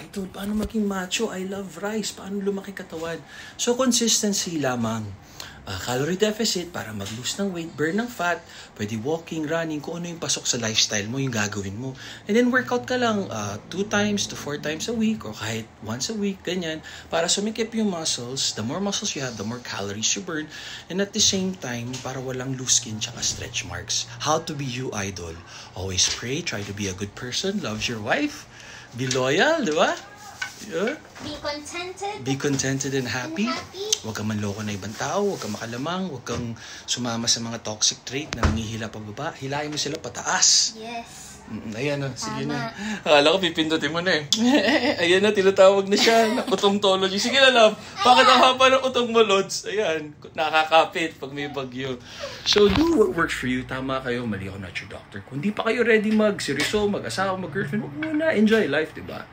Idol, paano maging macho? I love rice. Paano lumaki katawan? So, consistency lamang. Calorie deficit para mag-lose ng weight, burn ng fat, pwede walking, running, kung ano yung pasok sa lifestyle mo, yung gagawin mo. And then workout ka lang 2 times to 4 times a week or kahit once a week, ganyan, para sumikip yung muscles. The more muscles you have, the more calories you burn. And at the same time, para walang loose skin tsaka stretch marks. How to be you, idol? Always pray, try to be a good person, love your wife, be loyal, di ba? Yeah. Be contented and happy. Huwag kang manloko na ibang tao, huwag kang makalamang, huwag kang sumama sa mga toxic trait na nangihila pababa. Hilahin mo sila pataas. Yes. Ayan na, sige na. Akala ko pipindutin mo na eh. Ayan na, tinatawag na siya. Utongtology. Sige na, love. Bakit ang haba ng utong mo, Lods? Ayan, nakakapit pag may bagyo. So, do what works for you. Tama kayo, mali ako not your doctor. Kung di pa kayo ready mag-seryoso, mag-asawa, mag-girlfriend, huwag muna. Enjoy life, diba?